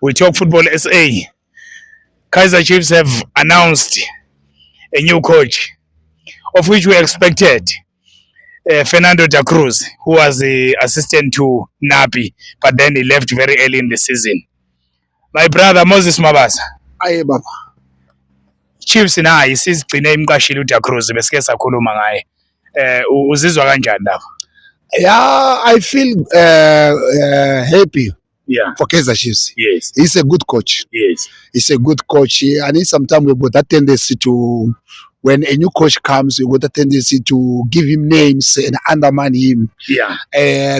We talk football SA. Kaizer Chiefs have announced a new coach, of which we expected Fernando da Cruz, who was the assistant to Napi, but then he left very early in the season. My brother Moses Mabasa, Aye baba. Chiefs naye sizigcine imqashile uDa Cruz besike sakhuluma ngaye. Uzizwa kanjani lapho? Yeah, I feel happy Yeah. for Kaizer Chiefs. Yes. He's a good coach. Yes. He's a good coach. And sometimes we've got that tendency to, when a new coach comes, we've got that tendency to give him names and undermine him. Yeah.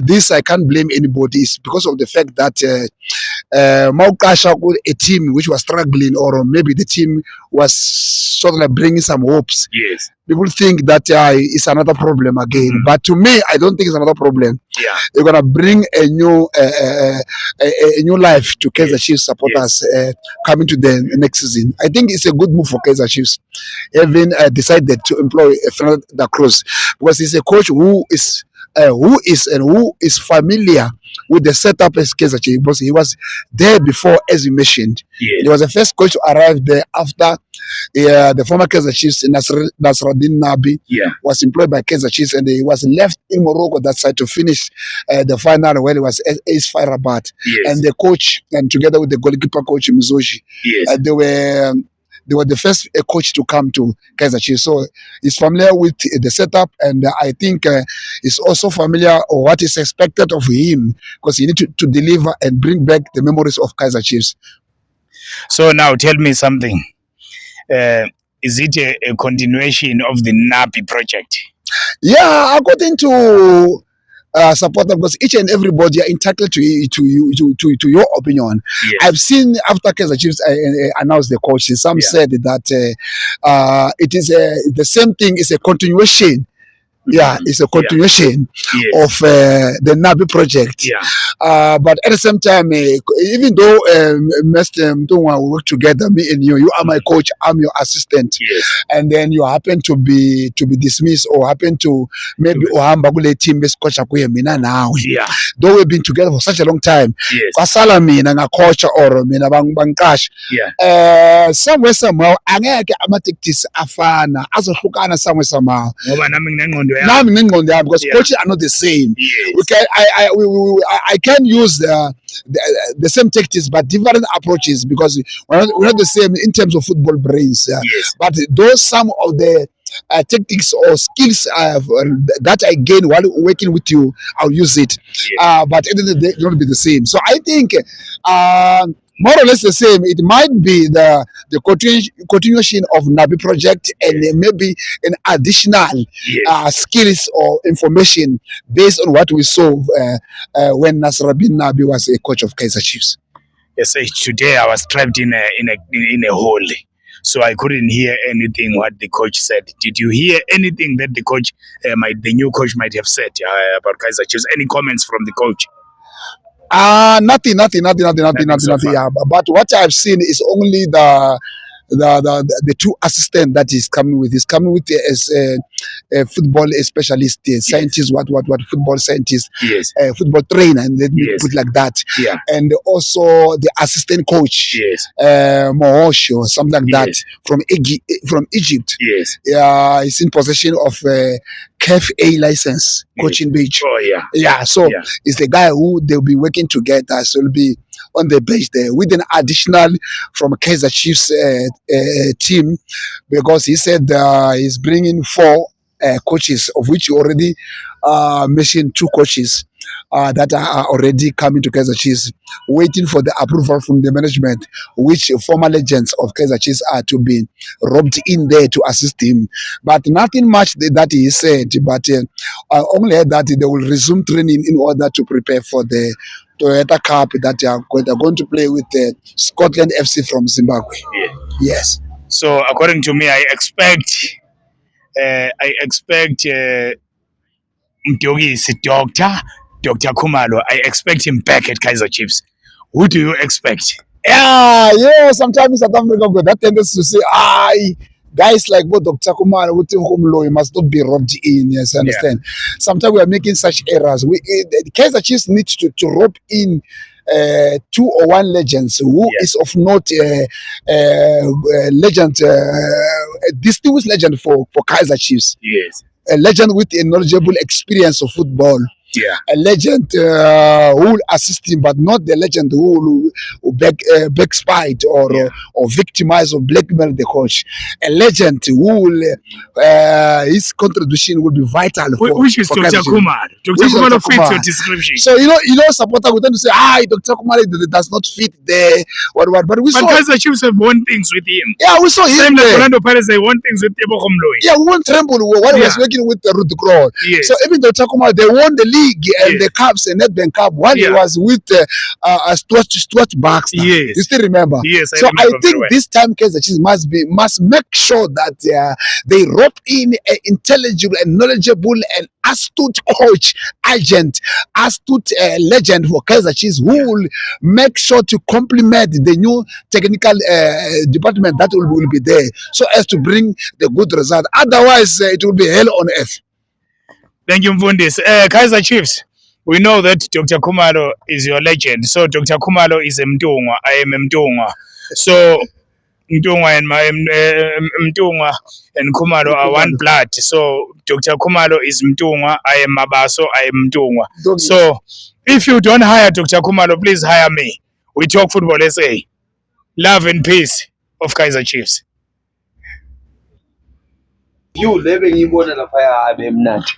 This I can't blame anybody. It's because of the fact that Maukasha, a team which was struggling, or maybe the team was sort of like bringing some hopes. Yes. People think that it's another problem again, but to me, I don't think it's another problem. Yeah. They're gonna bring a new life to Kaizer Chiefs supporters coming to the next season. I think it's a good move for Kaizer Chiefs, having decided to employ Fernando da Cruz, because he's a coach who is familiar with the setup as Kaizer Chiefs, because he was there before, as you mentioned. Yes. He was the first coach to arrive there after the former Kaizer Chiefs, Nasruddin Nabi, was employed by Kaizer Chiefs, and he was left in Morocco that side to finish the final when he was AS FAR Rabat. Yes. And the coach, and together with the goalkeeper coach Mzoji, Yes. they were the first coach to come to Kaizer Chiefs. So he's familiar with the setup, and I think he's also familiar with what is expected of him, because he needs to deliver and bring back the memories of Kaizer Chiefs. So now tell me something. Is it a continuation of the Napi project? Yeah, according to supporter, because each and everybody are entitled to your opinion. Yes. I've seen after Kaizer Chiefs announced the coach, some said that it is the same thing. It's a continuation. Yeah, it's a continuation of the Nabi project. Yeah. But at the same time, even though we work together, me and you are my coach, I'm your assistant, and then you happen to be dismissed, or happen to maybe uhamba team best coach mina nawe. Yeah. Though we've been together for such a long time, kwasala mina nga coach or mina bangqasha. Yeah. Somewhere somehow angeke ama-tactics afana azohlukana somewhere somehow. Ngoba nami nginengqondo because coaches are not the same. Yes. I can use the same tactics but different approaches, because we're not the same in terms of football brains. Yes. But those some of the tactics or skills that I gain while working with you, I'll use it. But at the end of the day, it won't be the same. So I think more or less the same. It might be the continuation of Nabi project, and maybe an additional skills or information based on what we saw when Nasruddin Nabi was a coach of Kaizer Chiefs. Yes, today I was trapped in a hole, so I couldn't hear anything what the coach said. Did you hear anything that the new coach might have said about Kaizer Chiefs? Any comments from the coach? Nothing. So Yeah, but what I've seen is only the two assistants that he's coming with. He's coming with as a football specialist, scientist, what football scientist, football trainer, and let me put like that. Yeah. And also the assistant coach, Mohosho, something like that, from Egypt. Yes. He's in possession of CAF A license, coaching beach. Oh yeah. Yeah. So it's the guy who they'll be working together. So it'll be on the bench there with an additional from Kaizer Chiefs team, because he said he's bringing 4 coaches, of which you already mentioned 2 coaches that are already coming to Kaizer Chiefs, waiting for the approval from the management, which former legends of Kaizer Chiefs are to be robbed in there to assist him. But nothing much that he said, but I only heard that they will resume training in order to prepare for the Toyota Cup that they're going to play with Scotland FC from Zimbabwe. Yeah. Yes. So according to me, I expect Mdogisi, Dr. Khumalo, I expect him back at Kaizer Chiefs. Who do you expect? Yeah. Sometimes South Africa got that tendency to say, guys like what Dr. Kumar with home law must not be robbed in. Yes, I understand. Sometimes we are making such errors. The Kaizer Chiefs need to rope in 2 or 1 legends who is of note legend, a distinguished legend for Kaizer Chiefs. Yes. A legend with a knowledgeable experience of football. Yeah. A legend who will assist him, but not the legend who backspite or victimize or blackmail the coach. A legend who will his contribution will be vital. Which is Dr. Kumar. Dr. Kumar fits your description. So supporter would tend to say, Dr. Kumar does not fit there. But we saw Kaizer Chiefs have won things with him. Yeah, we saw him. Same like Orlando Pirates, they won things with Tebogo Mloyi. Yeah, we won Tremble when he was working with Ruth Kroll. Yes. So even Dr. Kumar, they won the league and the Cups and Nedbank Cup while he was with Stuart Baxter. Yes. You still remember? Yes, I think this time Kaizer Chiefs must make sure that they rope in an intelligible and knowledgeable and astute coach, agent, astute legend for Kaizer Chiefs who will make sure to complement the new technical department that will be there so as to bring the good result. Otherwise, it will be hell on earth. Thank you, Mfundisi. Kaizer Chiefs, we know that Dr. Khumalo is your legend. So Dr. Khumalo is a Mtungwa. I am a Mtungwa. So Mtungwa and Khumalo are one blood. So Dr. Khumalo is Mtungwa. I am Mabaso. I am Mtungwa. So if you don't hire Dr. Khumalo, please hire me. We talk football SA. Love and peace of Kaizer Chiefs. You living in one of the fire, I'm not.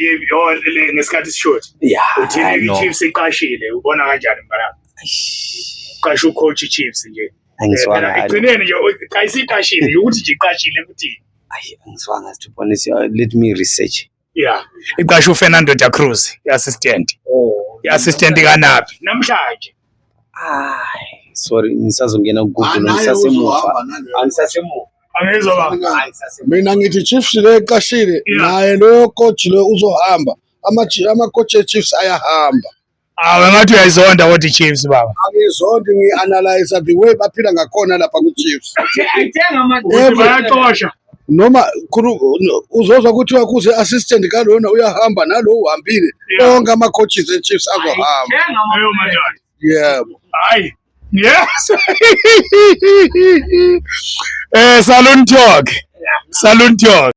Ngesikhathi short. Yeah, uthini iChiefs iqashile ubona kanjani mbalanga? Qasha ucoach iChiefs nje. Angiswanga. Igcineni nje kayisiqashile ukuthi nje iqashile futhi. Angiswanga to be honest. Let me research. Yeah. Iqasha uFernando da Cruz, iassistant. Iassistant kanaphi? Namhlanje. Sorry, ngisazongena kuGoogle ngisasemuva. Angisasemuva. Mina ngithi Chiefs le eqashile naye lo coach lo uzohamba ama coach eChiefs ayahamba. Ngathi uyayizonda what iChiefs baba. Angizondi ngianalyze the way baphila ngakhona lapha kuChiefs. Ayithenga amagugu bayaqosha. Noma uzozwa kuthiwa kuze assistant kalona uyahamba nalo uhambile. Bonke ama coaches eChiefs azohamba. Yebo. Hayi. Yes. Saloon talk. Saloon talk.